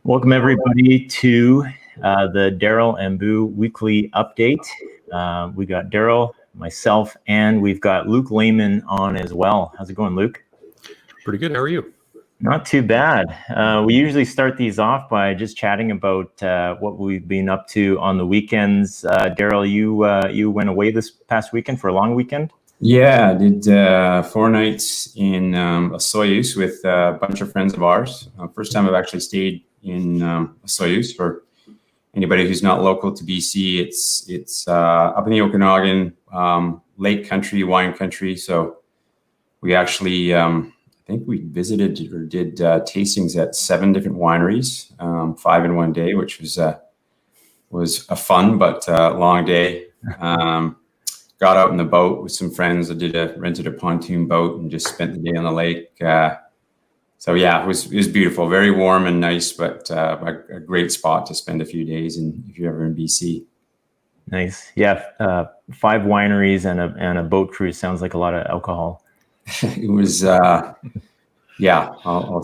Welcome everybody to the Daryl and Boo weekly update. We got Daryl, myself, and we've got Luke Lehman on as well. How's it going, Luke? Pretty good. How are you? Not too bad. We usually start these off by just chatting about what we've been up to on the weekends. Daryl, you went away this past weekend for a long weekend? Yeah, I did 4 nights in Soyuz with a bunch of friends of ours. First time I've actually stayed in Soyuz. For anybody who's not local to BC, it's up in the Okanagan, lake country, wine country. So we actually, I think we visited or did tastings at 7 different wineries, 5 in one day, which was a fun but long day. Got out in the boat with some friends. Rented a pontoon boat and just spent the day on the lake. So yeah, it was beautiful, very warm and nice, but a great spot to spend a few days if you're ever in BC. Nice. Yeah, 5 wineries and a boat cruise sounds like a lot of alcohol. It was, yeah. I'll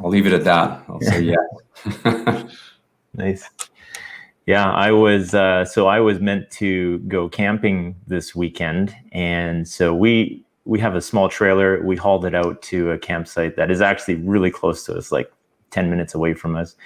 leave it at that. I'll say yeah. Nice. Yeah, I was meant to go camping this weekend, and so we have a small trailer. We hauled it out to a campsite that is actually really close to us, like 10 minutes away from us.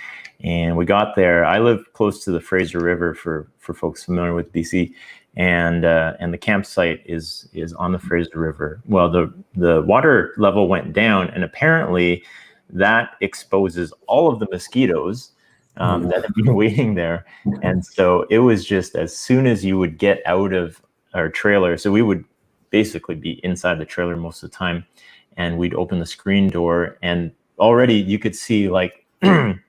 And we got there. I live close to the Fraser River for folks familiar with BC, and the campsite is on the Fraser River. Well, the water level went down, and apparently that exposes all of the mosquitoes that have been waiting there. And so it was just as soon as you would get out of our trailer, so we would basically be inside the trailer most of the time, and we'd open the screen door, and already you could see like 10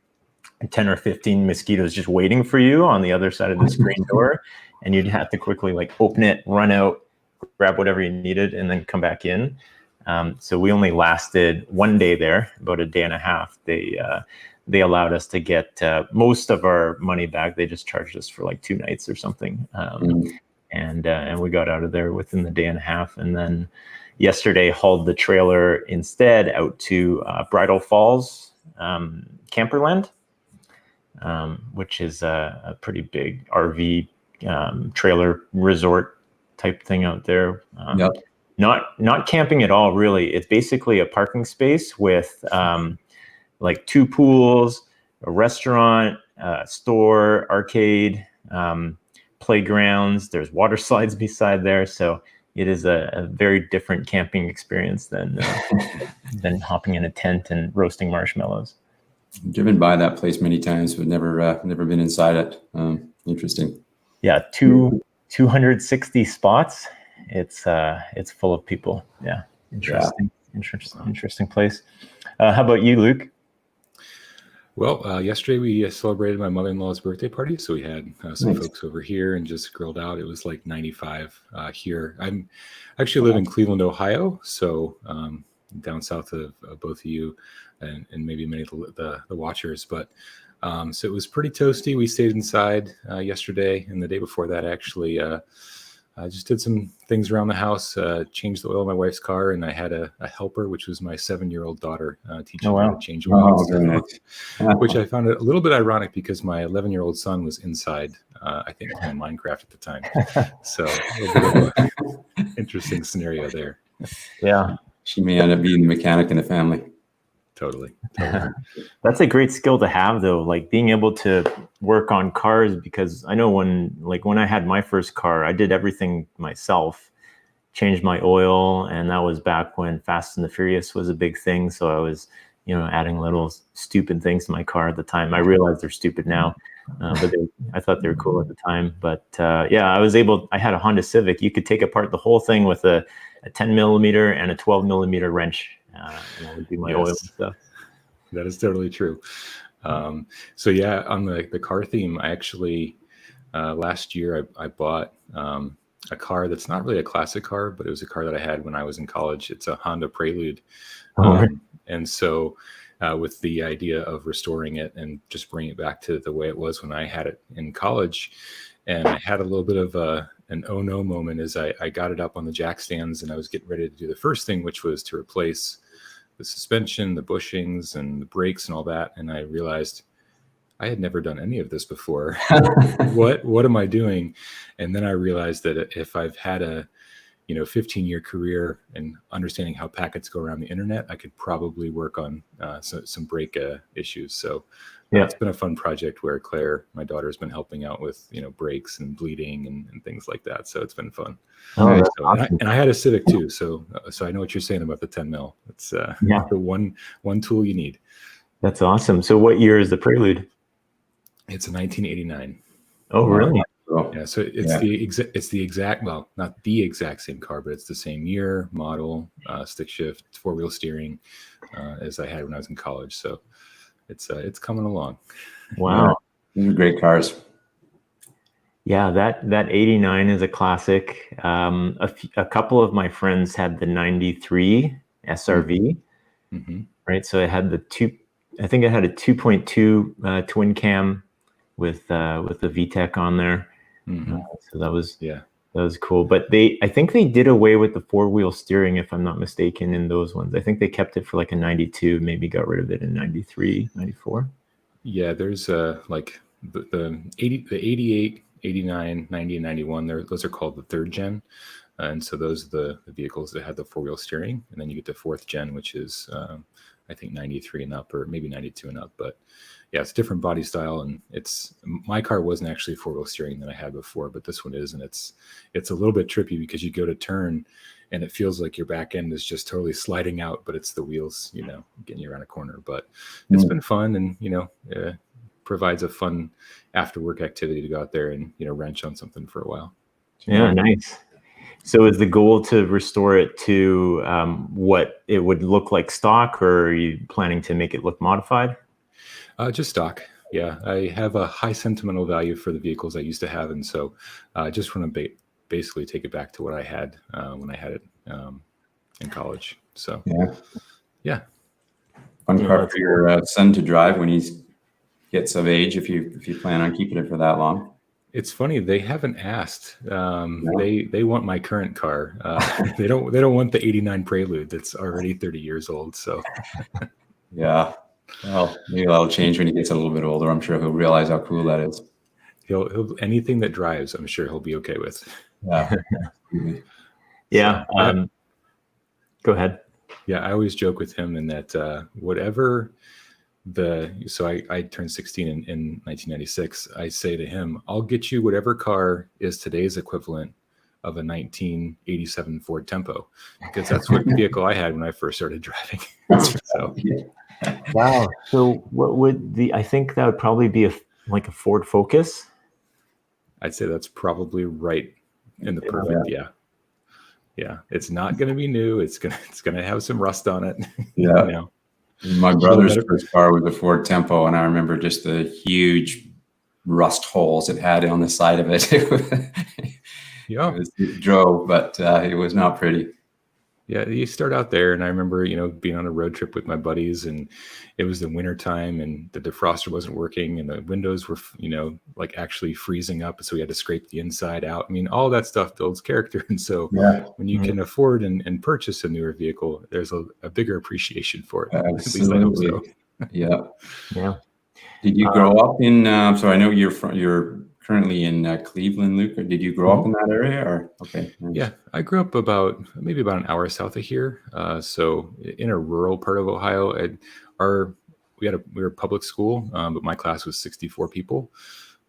or 15 mosquitoes just waiting for you on the other side of the screen door, and you'd have to quickly like open it, run out, grab whatever you needed, and then come back in. So we only lasted 1 day there, about a day and a half. They allowed us to get most of our money back. They just charged us for like 2 nights or something. And we got out of there within the day and a half. And then yesterday hauled the trailer instead out to Bridal Falls Camperland, which is a pretty big RV trailer resort type thing out there. Yep. Not camping at all, really. It's basically a parking space with like 2 pools, a restaurant, store, arcade, playgrounds. There's water slides beside there. So it is a very different camping experience than hopping in a tent and roasting marshmallows. I've driven by that place many times, but never been inside it. Interesting. Yeah, 260 spots. It's full of people. Yeah, interesting place. How about you, Luke? Well, yesterday we celebrated my mother-in-law's birthday party, so we had some folks over here and just grilled out. It was like 95 here. I actually live in Cleveland, Ohio, so down south of both of you and maybe many of the watchers. But so it was pretty toasty. We stayed inside yesterday, and the day before that, actually, I just did some things around the house, changed the oil of my wife's car, and I had a helper, which was my 7-year-old daughter, teaching me how to change oil, which I found a little bit ironic because my 11-year-old son was inside, I think, playing Minecraft at the time. So a little bit of an interesting scenario there. Yeah. She may end up being the mechanic in the family. Totally. That's a great skill to have, though, like being able to work on cars, because I know when I had my first car, I did everything myself, changed my oil, and that was back when Fast and the Furious was a big thing. So I was, adding little stupid things to my car at the time. I realize they're stupid now, but I thought they were cool at the time. But yeah, I had a Honda Civic. You could take apart the whole thing with a 10 millimeter and a 12 millimeter wrench. Do my oil and stuff. That is totally true. So yeah, on the car theme, I actually last year I bought a car that's not really a classic car, but it was a car that I had when I was in college. It's a Honda Prelude, and so with the idea of restoring it and just bringing it back to the way it was when I had it in college. And I had a little bit of an oh no moment as I got it up on the jack stands, and I was getting ready to do the first thing, which was to replace the suspension, the bushings, and the brakes and all that. And I realized I had never done any of this before. What am I doing? And then I realized that if I've had a 15-year career and understanding how packets go around the internet, I could probably work on some brake issues. So it's been a fun project where Claire, my daughter, has been helping out with brakes and bleeding and things like that. So it's been fun. Oh, that's So, awesome. and I had a Civic too, so I know what you're saying about the 10 mil. It's the one tool you need. That's awesome. So what year is the Prelude? It's a 1989. Oh, really? Yeah, so it's the exact, well, not the exact same car, but it's the same year, model, stick shift, 4-wheel steering as I had when I was in college. So it's coming along. Wow. These are great cars. Yeah, that 89 is a classic. A couple of my friends had the 93 SRV, right? So it had I think it had a 2.2 twin cam with the VTEC on there. So that was cool. But I think they did away with the 4-wheel steering, if I'm not mistaken, in those ones. I think they kept it for like a 92, maybe got rid of it in 93, 94. Yeah, there's like the 88, 89, 90, and 91. Those are called the 3rd gen. And so those are the vehicles that had the 4-wheel steering. And then you get the 4th gen, which is I think 93 and up, or maybe 92 and up. But yeah, it's a different body style, and my car wasn't actually 4-wheel steering that I had before, but this one is, and it's a little bit trippy because you go to turn and it feels like your back end is just totally sliding out, but it's the wheels, getting you around a corner. But it's been fun, and provides a fun after work activity to go out there and wrench on something for a while. Yeah, nice. So is the goal to restore it to what it would look like stock, or are you planning to make it look modified? Just stock. Yeah, I have a high sentimental value for the vehicles I used to have, and so I just want to basically take it back to what I had when I had it in college. So yeah. Fun car for your son to drive when he gets of age, if you plan on keeping it for that long. It's funny, they haven't asked. They want my current car. They don't want the 89 Prelude that's already 30 years old. So yeah. Well, maybe that'll change when he gets a little bit older. I'm sure he'll realize how cool that is. He'll anything that drives, I'm sure he'll be okay with. Yeah. So, go ahead. Yeah, I always joke with him in that whatever I turned 16 in 1996. I say to him, I'll get you whatever car is today's equivalent of a 1987 Ford Tempo, because that's what vehicle I had when I first started driving. So. Wow. So what would I think that would probably be like a Ford Focus. I'd say that's probably right in the perfect. Yeah. It's not going to be new. It's going to have some rust on it. Yeah. My brother's first car was a Ford Tempo, and I remember just the huge rust holes it had on the side of it. It drove, but it was not pretty. Yeah, you start out there, and I remember, being on a road trip with my buddies, and it was the winter time, and the defroster wasn't working, and the windows were, like actually freezing up, so we had to scrape the inside out. I mean, all that stuff builds character, and so when you can afford and purchase a newer vehicle, there's a bigger appreciation for it. Absolutely. At least I hope so. Yeah. Did you grow up in? So I know you're currently in Cleveland, Luke. Or did you grow up in that area? Or okay. Yeah, I grew up maybe about an hour south of here. So in a rural part of Ohio. We were a public school, but my class was 64 people.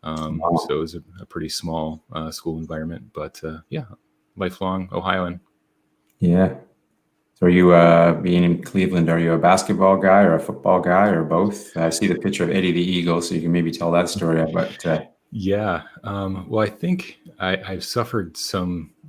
So it was a pretty small school environment. But lifelong Ohioan. Yeah. So are you being in Cleveland? Are you a basketball guy or a football guy or both? I see the picture of Eddie the Eagle, so you can maybe tell that story. But well, I think I've suffered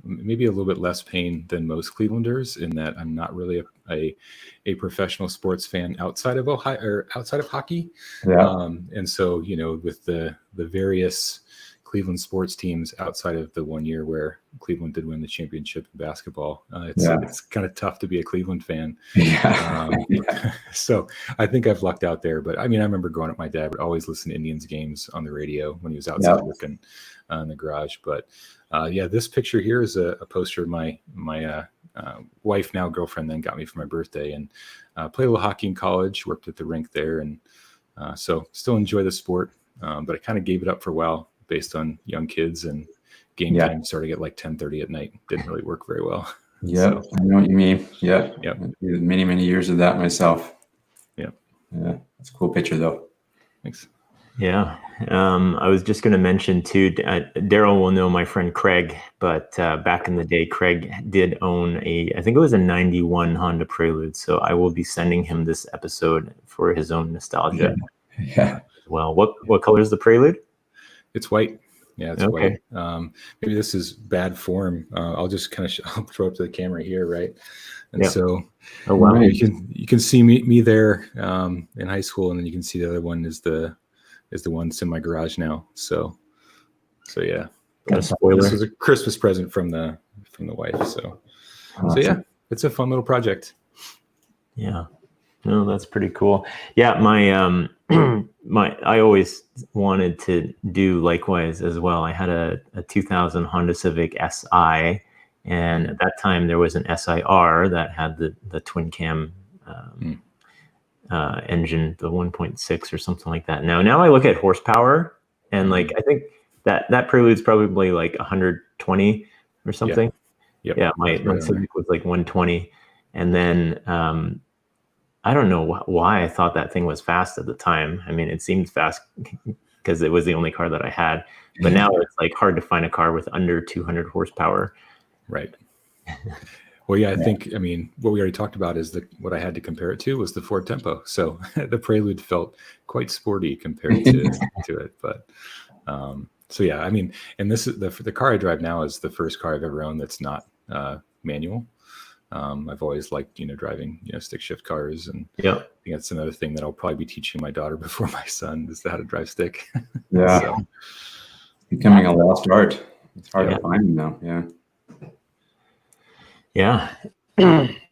maybe a little bit less pain than most Clevelanders in that I'm not really a professional sports fan outside of Ohio or outside of hockey. And so, with the various Cleveland sports teams outside of the 1 year where Cleveland did win the championship in basketball. It's kind of tough to be a Cleveland fan. Yeah. So I think I've lucked out there. But I mean, I remember growing up, my dad would always listen to Indians games on the radio when he was outside working in the garage. But this picture here is a poster of my wife, now girlfriend, then got me for my birthday, and played a little hockey in college, worked at the rink there, and so still enjoy the sport. But I kind of gave it up for a while based on young kids, and game time starting at like 10:30 at night. Didn't really work very well. Yeah, I know what you mean. Yeah. Yep. Many years of that myself. Yep. Yeah. That's a cool picture though. Thanks. Yeah. I was just going to mention too, Daryl will know my friend Craig, but back in the day, Craig did own I think it was a 91 Honda Prelude. So I will be sending him this episode for his own nostalgia. Yeah. Well, what color is the Prelude? It's white. Yeah, it's white. Maybe this is bad form. I'll just kind of I'll throw up to the camera here, right? And so, you can see me there in high school, and then you can see the other one is the one that's in my garage now. So yeah. Got a spoiler. This was a Christmas present from the wife. So yeah, it's a fun little project. Yeah. No, that's pretty cool. Yeah, my I always wanted to do likewise as well. I had a 2000 Honda Civic Si, and at that time there was an SIR that had the twin cam engine, the 1.6 or something like that. Now I look at horsepower, and like I think that Prelude's probably like 120 or something. Yeah, my Civic was like 120, and then I don't know why I thought that thing was fast at the time. I mean, it seemed fast because it was the only car that I had. But now it's like hard to find a car with under 200 horsepower. Right. Well, yeah, I think, I mean, what we already talked about is what I had to compare it to was the Ford Tempo. So the Prelude felt quite sporty compared to it. But so, yeah, I mean, and this is the car I drive now is the first car I've ever owned that's not manual. I've always liked, driving, stick shift cars. And I think that's another thing that I'll probably be teaching my daughter before my son is how to drive stick. Yeah. So, becoming a lost art. It's hard to find them now. Yeah.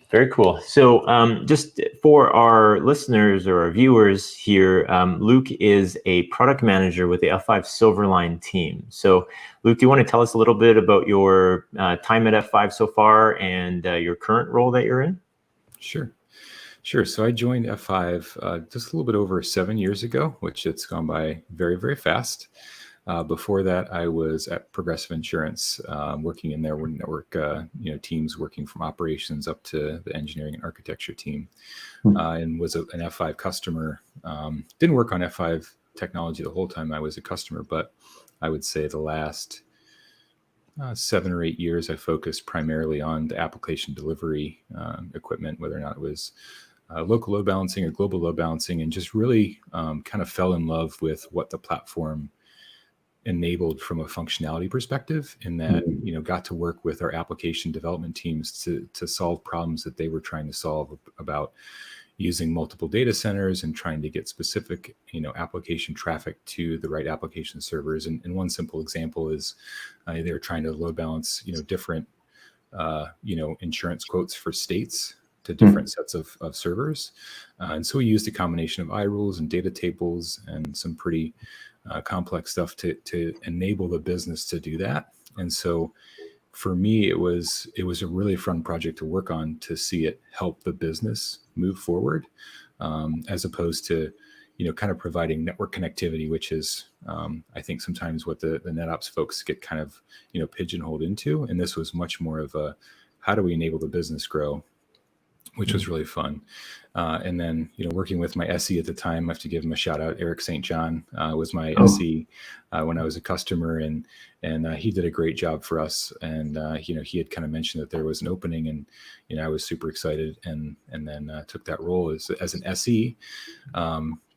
Very cool. So just for our listeners or our viewers here, Luke is a product manager with the F5 Silverline team. So Luke, do you want to tell us a little bit about your time at F5 so far and your current role that you're in? Sure. So I joined F5 just a little bit over 7 years ago, which it's gone by very, very fast. Before that, I was at Progressive Insurance, working in their network, teams, working from operations up to the engineering and architecture team, and was an F5 customer. Didn't work on F5 technology the whole time I was a customer, but I would say the last 7 or 8 years, I focused primarily on the application delivery equipment, whether or not it was local load balancing or global load balancing, and just really kind of fell in love with what the platform enabled from a functionality perspective, in that got to work with our application development teams to solve problems that they were trying to solve about using multiple data centers and trying to get specific application traffic to the right application servers. And one simple example is they were trying to load balance different insurance quotes for states to different sets of servers, and so we used a combination of iRules and data tables and some pretty complex stuff to enable the business to do that. And so for me, it was a really fun project to work on, to see it help the business move forward, as opposed to kind of providing network connectivity, which is I think sometimes what the NetOps folks get kind of pigeonholed into. And this was much more of a, how do we enable the business grow, which was really fun. And then, working with my SE at the time, I have to give him a shout out. Eric St. John was my SE when I was a customer, and he did a great job for us. And, he had kind of mentioned that there was an opening, and, I was super excited, and then took that role as an SE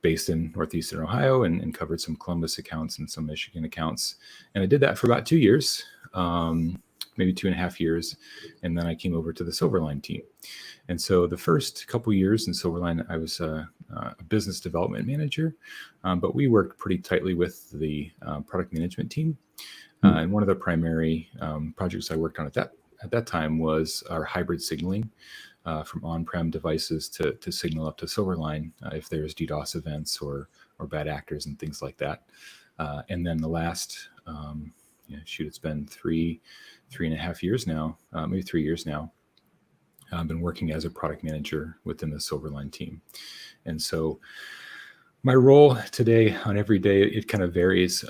based in Northeastern Ohio, and covered some Columbus accounts and some Michigan accounts. And I did that for about 2 years, maybe 2.5 years. And then I came over to the Silverline team. And so the first couple years in Silverline, I was a business development manager, but we worked pretty tightly with the product management team. And one of the primary projects I worked on at that time was our hybrid signaling from on-prem devices to signal up to Silverline if there's DDoS events or bad actors and things like that. And then the last, it's been 3.5 years now, maybe 3 years now. I've been working as a product manager within the Silverline team. And so my role today on every day, it kind of varies,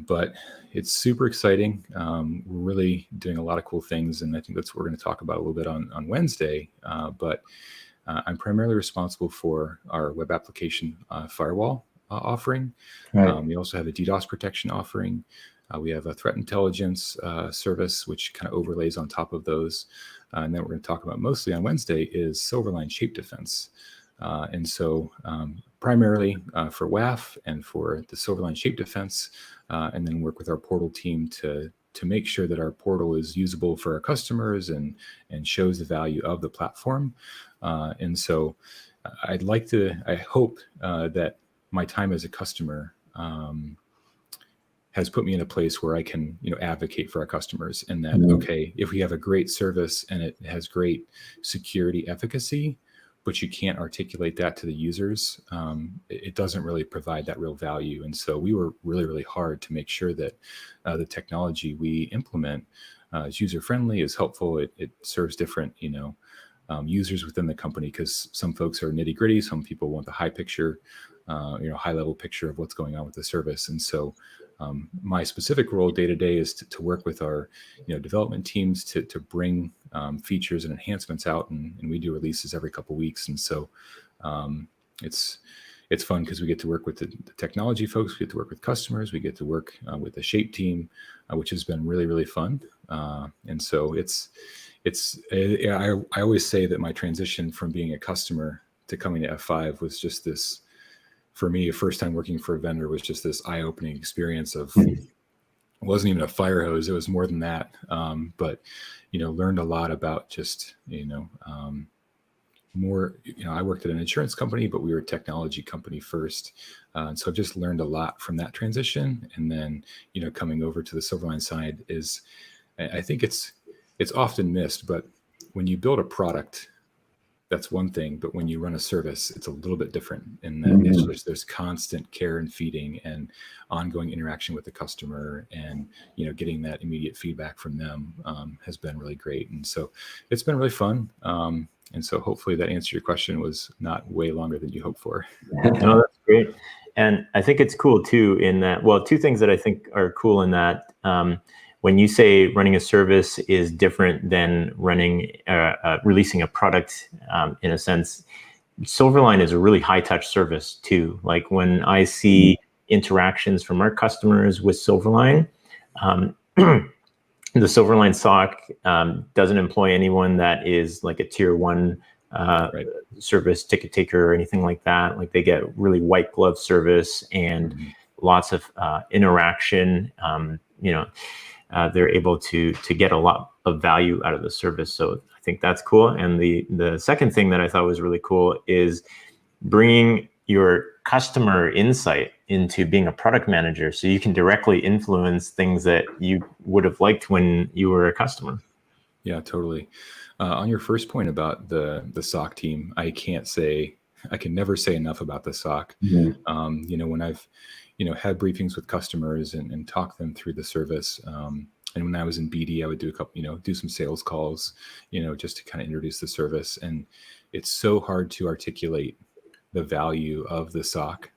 but it's super exciting. We're really doing a lot of cool things. And I think that's what we're going to talk about a little bit on Wednesday. But I'm primarily responsible for our web application firewall offering. Right. We also have a DDoS protection offering. We have a threat intelligence service, which kind of overlays on top of those. And then we're going to talk about mostly on Wednesday is Silverline Shape Defense. And so primarily for WAF and for the Silverline Shape Defense, and then work with our portal team to make sure that our portal is usable for our customers and shows the value of the platform. And so I hope that my time as a customer has put me in a place where I can, advocate for our customers, and that, okay, if we have a great service and it has great security efficacy, but you can't articulate that to the users, it doesn't really provide that real value. And so we were really, really hard to make sure that the technology we implement is user-friendly, is helpful. It serves different, users within the company, because some folks are nitty-gritty. Some people want the high picture, high-level picture of what's going on with the service. And so my specific role day to day is to work with our development teams to bring features and enhancements out, and we do releases every couple of weeks. And so it's fun because we get to work with the technology folks, we get to work with customers, we get to work with the Shape team, which has been really, really fun. And so I always say that my transition from being a customer to coming to F5 was just this. For me, first time working for a vendor was just this eye-opening experience of, it wasn't even a fire hose, it was more than that. But, learned a lot about just, more, I worked at an insurance company, but we were a technology company first. And so I've just learned a lot from that transition. And then, coming over to the Silverline side I think it's often missed, but when you build a product, that's one thing, but when you run a service, it's a little bit different in that there's constant care and feeding and ongoing interaction with the customer, and getting that immediate feedback from them has been really great. And so it's been really fun. And so hopefully that answered your question, was not way longer than you hoped for. No, that's great. And I think it's cool too in that, well, two things that I think are cool in that, when you say running a service is different than releasing a product, in a sense, Silverline is a really high touch service too. Like when I see interactions from our customers with Silverline, the Silverline SOC doesn't employ anyone that is like a tier 1 service ticket taker or anything like that. Like they get really white glove service and lots of interaction. They're able to get a lot of value out of the service. So I think that's cool. And the second thing that I thought was really cool is bringing your customer insight into being a product manager, so you can directly influence things that you would have liked when you were a customer. Yeah, totally. On your first point about the SOC team, I can never say enough about the SOC. When I've had briefings with customers and talk them through the service. And when I was in BD, I would do a couple, do some sales calls, just to kind of introduce the service. And it's so hard to articulate the value of the SOC.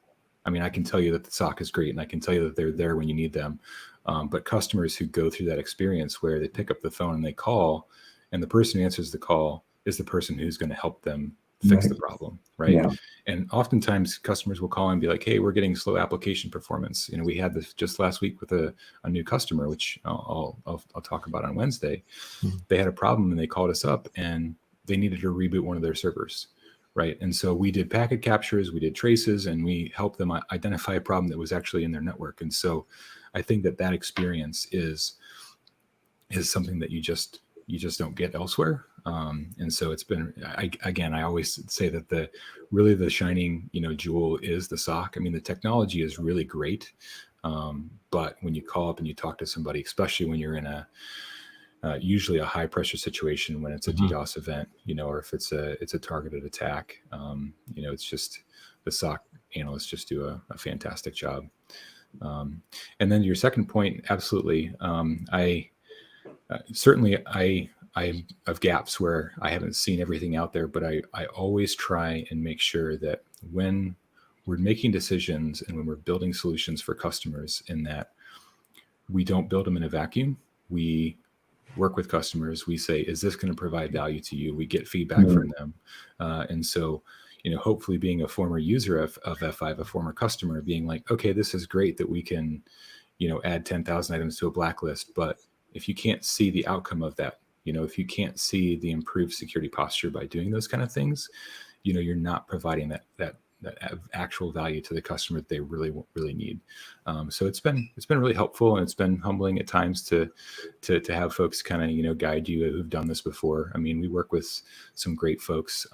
I mean, I can tell you that the SOC is great, and I can tell you that they're there when you need them. But customers who go through that experience where they pick up the phone and they call, and the person who answers the call is the person who's going to help them fix the problem, right? Yeah. And oftentimes customers will call and be like, hey, we're getting slow application performance. We had this just last week with a new customer, which I'll talk about on Wednesday. They had a problem and they called us up and they needed to reboot one of their servers, right? And so we did packet captures, we did traces, and we helped them identify a problem that was actually in their network. And so I think that experience is something that you just don't get elsewhere. And so it's been, I always say that the shining, jewel is the SOC. I mean, the technology is really great. But when you call up and you talk to somebody, especially when you're in usually a high pressure situation, when it's a DDoS event, or if it's a targeted attack, it's just the SOC analysts just do a fantastic job. And then your second point, absolutely. I have gaps where I haven't seen everything out there, but I always try and make sure that when we're making decisions and when we're building solutions for customers, in that we don't build them in a vacuum. We work with customers. We say, is this going to provide value to you? We get feedback from them. And so, hopefully being a former user of F5, a former customer, being like, okay, this is great that we can, add 10,000 items to a blacklist. But if you can't see the outcome of that, if you can't see the improved security posture by doing those kind of things, you're not providing that actual value to the customer that they really, really need. So it's been really helpful, and it's been humbling at times to have folks kind of, guide you who've done this before. I mean, we work with some great folks.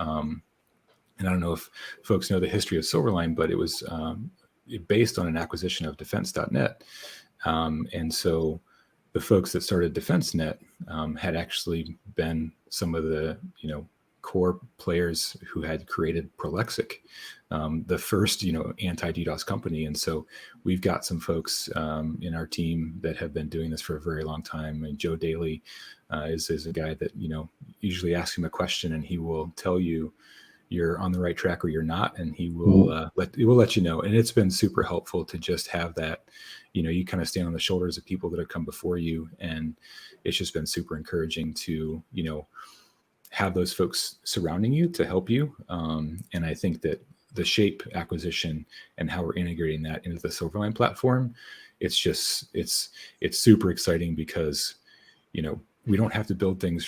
And I don't know if folks know the history of Silverline, but it was based on an acquisition of defense.net. And so the folks that started DefenseNet had actually been some of the, core players who had created Prolexic, the first, anti-DDoS company. And so we've got some folks in our team that have been doing this for a very long time. And Joe Daly is a guy that, usually ask him a question and he will tell you you're on the right track or you're not, and he will let you know. And it's been super helpful to just have that, you kind of stand on the shoulders of people that have come before you, and it's just been super encouraging to, have those folks surrounding you to help you. And I think that the Shape acquisition and how we're integrating that into the Silverline platform, it's super exciting because, we don't have to build things,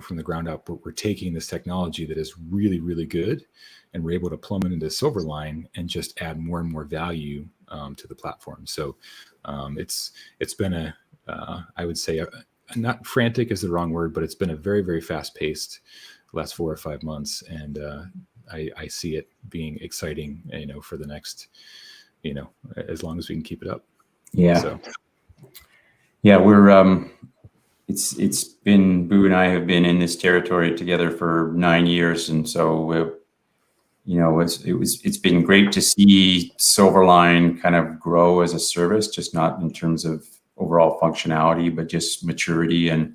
from the ground up, but we're taking this technology that is really, really good, and we're able to plumb it into Silverline and just add more and more value to the platform. So it's been I would say not frantic is the wrong word, but it's been a very, very fast paced last 4 or 5 months. And I see it being exciting, for the next, as long as we can keep it up. Yeah. So. Yeah, we're, it's been, Boo and I have been in this territory together for 9 years. And so, it's been great to see Silverline kind of grow as a service, just not in terms of overall functionality, but just maturity. And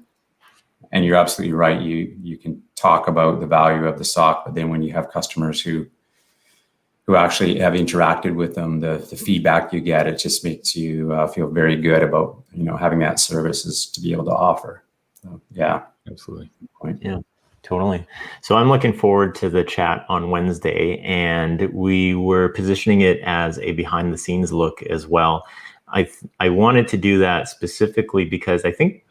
you're absolutely right. You can talk about the value of the SOC, but then when you have customers who actually have interacted with them, the feedback you get, it just makes you feel very good about, having that services to be able to offer. So, yeah, absolutely. Yeah, totally. So I'm looking forward to the chat on Wednesday, and we were positioning it as a behind the scenes look as well. I wanted to do that specifically because I think,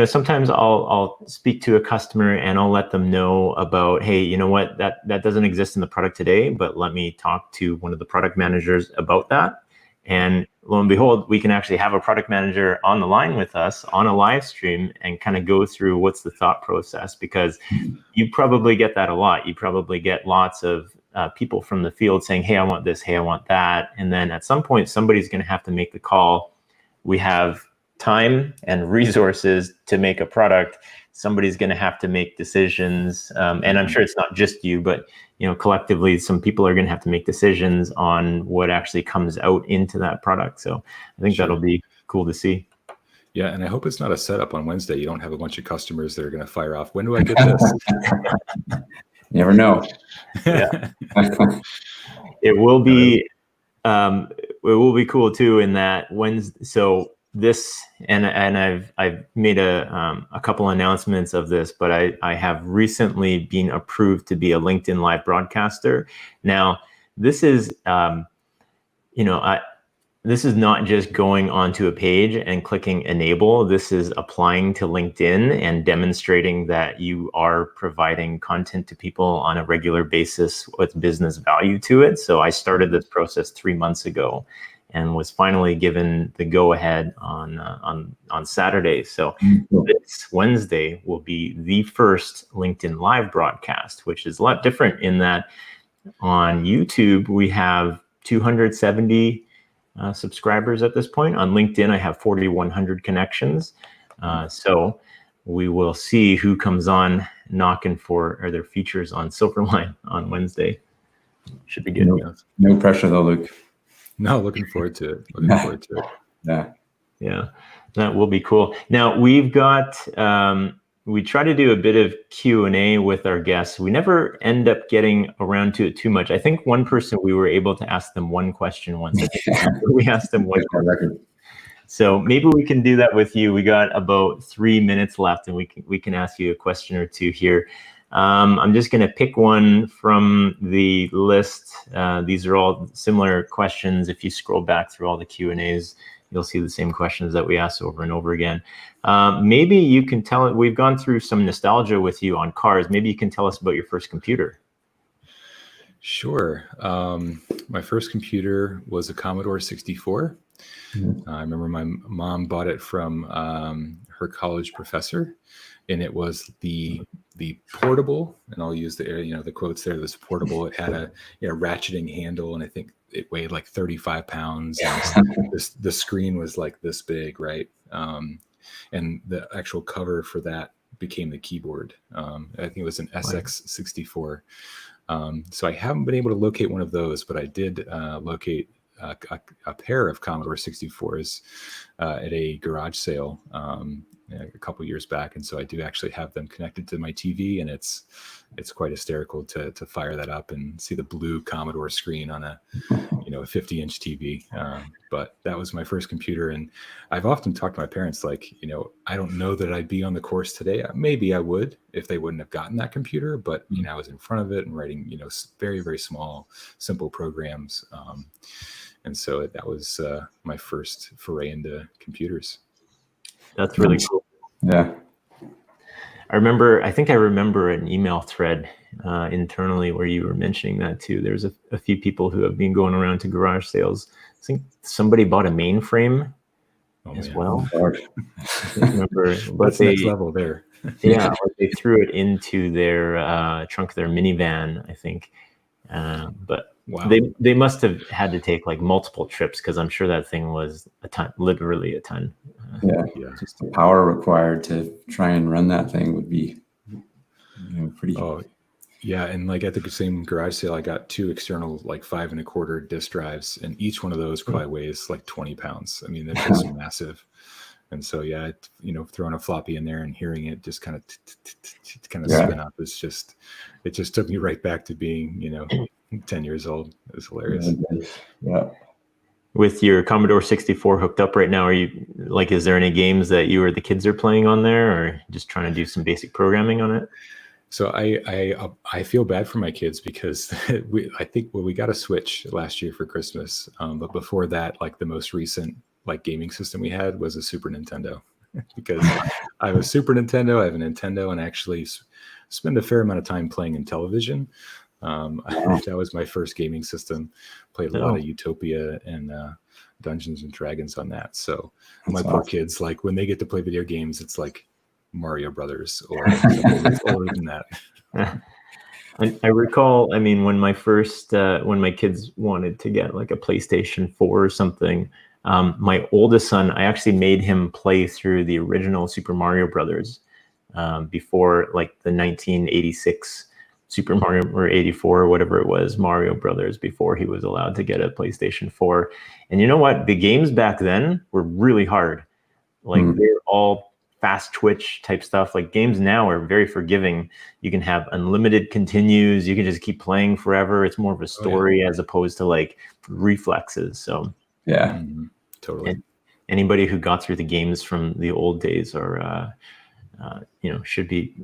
sometimes I'll speak to a customer and I'll let them know about, hey, you know what, that doesn't exist in the product today, but let me talk to one of the product managers about that. And lo and behold, we can actually have a product manager on the line with us on a live stream and kind of go through what's the thought process, because you probably get that a lot. You probably get lots of people from the field saying, hey, I want this, hey, I want that. And then at some point, somebody's going to have to make the call. We have time and resources to make a product. Somebody's going to have to make decisions. And I'm sure it's not just you, but collectively, some people are going to have to make decisions on what actually comes out into that product. So I think that'll be cool to see. Yeah, and I hope it's not a setup on Wednesday. You don't have a bunch of customers that are going to fire off, when do I get this? Never know. Yeah. It will be cool too in that Wednesday. So this, and I've made a couple announcements of this, but I have recently been approved to be a LinkedIn live broadcaster. Now, this is this is not just going onto a page and clicking enable. This is applying to LinkedIn and demonstrating that you are providing content to people on a regular basis with business value to it. So I started this process 3 months ago. and was finally given the go-ahead on Saturday. So this Wednesday will be the first LinkedIn Live broadcast, which is a lot different in that on YouTube we have 270 subscribers at this point. On LinkedIn, I have 4,100 connections. So we will see who comes on knocking for their features on Silverline on Wednesday. Should be good. No pressure though, Luke. No, looking forward to it. Yeah. That will be cool. Now we've got, we try to do a bit of Q&A with our guests. We never end up getting around to it too much. I think one person, we were able to ask them one question once. We asked them one question. So maybe we can do that with you. We got about 3 minutes left, and we can ask you a question or two here. I'm just going to pick one from the list. These are all similar questions. If you scroll back through all the Q&As, you'll see the same questions that we asked over and over again. Maybe you can tell it. We've gone through some nostalgia with you on cars. Maybe you can tell us about your first computer. Sure. My first computer was a Commodore 64. I remember my mom bought it from her college professor, and it was the portable, and I'll use the quotes there. This portable. It had a ratcheting handle, and I think it weighed like 35 pounds. And the screen was like this big, right? And the actual cover for that became the keyboard. I think it was an SX64. So I haven't been able to locate one of those, but I did locate a pair of Commodore 64s at a garage sale a couple years back, and so I do actually have them connected to my TV, and it's quite hysterical to fire that up and see the blue Commodore screen on a 50-inch TV. But that was my first computer, and I've often talked to my parents like, I don't know that I'd be on the course today. Maybe I would if they wouldn't have gotten that computer, but I was in front of it and writing very, very small, simple programs. And so that was my first foray into computers. That's really cool. Yeah. I think I remember an email thread internally where you were mentioning that too. There's a few people who have been going around to garage sales. I think somebody bought a mainframe as well. I remember, but that's next level there. Yeah, they threw it into their trunk of their minivan, I think. But wow. They must have had to take like multiple trips, because I'm sure that thing was a ton, literally a ton. Yeah. Just the power required to try and run that thing would be pretty. Oh, yeah. And like at the same garage sale, I got 2 external like 5 1/4 disk drives, and each one of those probably weighs like 20 pounds. I mean, they're just massive. And so, yeah, throwing a floppy in there and hearing it just kind of spin up it just took me right back to being 10 years old. It was hilarious. Yeah. With your Commodore 64 hooked up right now, are you like, is there any games that you or the kids are playing on there, or just trying to do some basic programming on it? So I feel bad for my kids because we got a Switch last year for Christmas, but before that, like the most recent like gaming system we had was a Super Nintendo, because I have a Super Nintendo, I have a Nintendo, and I actually spend a fair amount of time playing in television. That was my first gaming system. Played a lot of Utopia and Dungeons and Dragons on that. So my poor kids, like when they get to play video games, it's like Mario Brothers or something older than that. I recall, when my kids wanted to get like a PlayStation 4 or something, my oldest son, I actually made him play through the original Super Mario Brothers before like the 1986 Super Mario, or 84 or whatever it was, Mario Brothers, before he was allowed to get a PlayStation 4. And you know what? The games back then were really hard. Like they're all fast twitch type stuff. Like games now are very forgiving. You can have unlimited continues. You can just keep playing forever. It's more of a story as opposed to like reflexes. So yeah, totally. And anybody who got through the games from the old days are, should be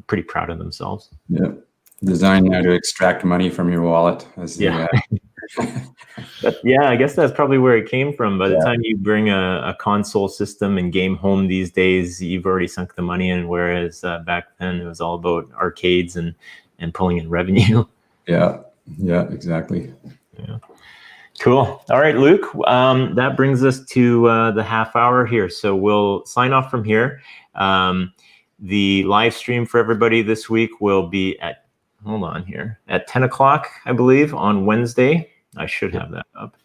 pretty proud of themselves. Yeah. Designed now to extract money from your wallet. But yeah, I guess that's probably where it came from. By the time you bring a console system and game home these days, you've already sunk the money in. Whereas back then it was all about arcades and pulling in revenue. Yeah, exactly. Cool. All right, Luke, that brings us to the half hour here. So we'll sign off from here. The live stream for everybody this week will be at 10 o'clock, I believe, on Wednesday. I should have that up.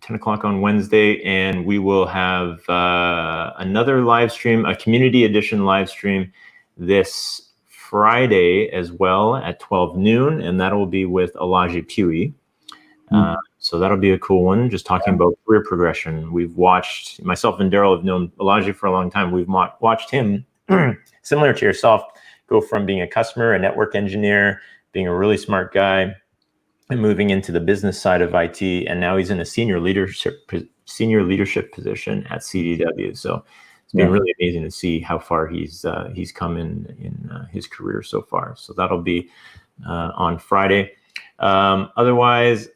10 o'clock on Wednesday, and we will have another live stream, a community edition live stream this Friday as well at 12 noon, and that'll be with Elijah Pewey. So that'll be a cool one, just talking about career progression. We've watched, myself and Daryl have known Elijah for a long time. We've watched him, similar to yourself, go from being a customer, a network engineer, being a really smart guy, and moving into the business side of IT. And now he's in a senior leadership position at CDW. So it's been really amazing to see how far he's come in his career so far. So that'll be on Friday. Otherwise,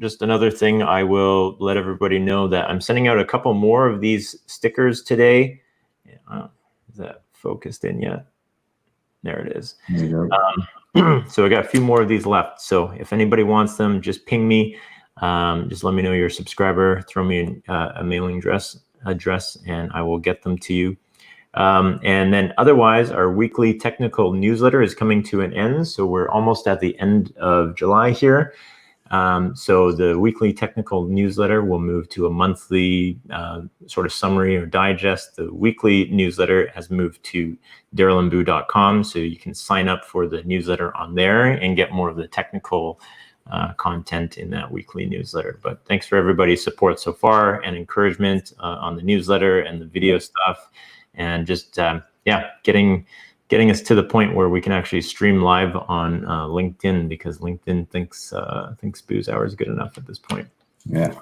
just another thing, I will let everybody know that I'm sending out a couple more of these stickers today. Is that focused in yet? There it is. There you go. So I got a few more of these left. So if anybody wants them, just ping me. Just let me know you're a subscriber. Throw me a mailing address, and I will get them to you. And then otherwise, our weekly technical newsletter is coming to an end. So we're almost at the end of July here. So the weekly technical newsletter will move to a monthly sort of summary or digest. The weekly newsletter has moved to darylandboo.com. So you can sign up for the newsletter on there and get more of the technical content in that weekly newsletter. But thanks for everybody's support so far and encouragement on the newsletter and the video stuff. And just, getting us to the point where we can actually stream live on LinkedIn, because LinkedIn thinks Boo's Hour is good enough at this point. Yeah.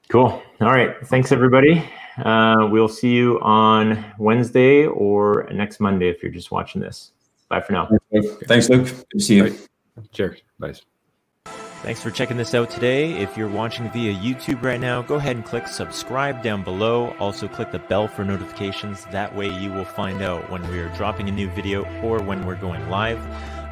Cool. All right. Thanks, everybody. We'll see you on Wednesday or next Monday if you're just watching this. Bye for now. Thanks, Luke. Good to see you. Cheers. Bye. Thanks for checking this out today. If you're watching via YouTube right now, go ahead and click subscribe down below. Also click the bell for notifications. That way you will find out when we are dropping a new video or when we're going live.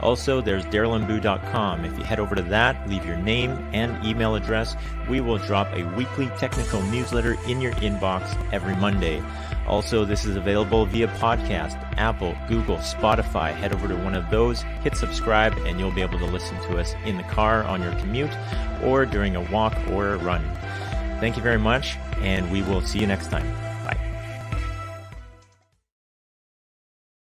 Also, there's darylandboo.com. If you head over to that, leave your name and email address, we will drop a weekly technical newsletter in your inbox every Monday. Also, this is available via podcast, Apple, Google, Spotify. Head over to one of those, hit subscribe, and you'll be able to listen to us in the car on your commute or during a walk or a run. Thank you very much, and we will see you next time.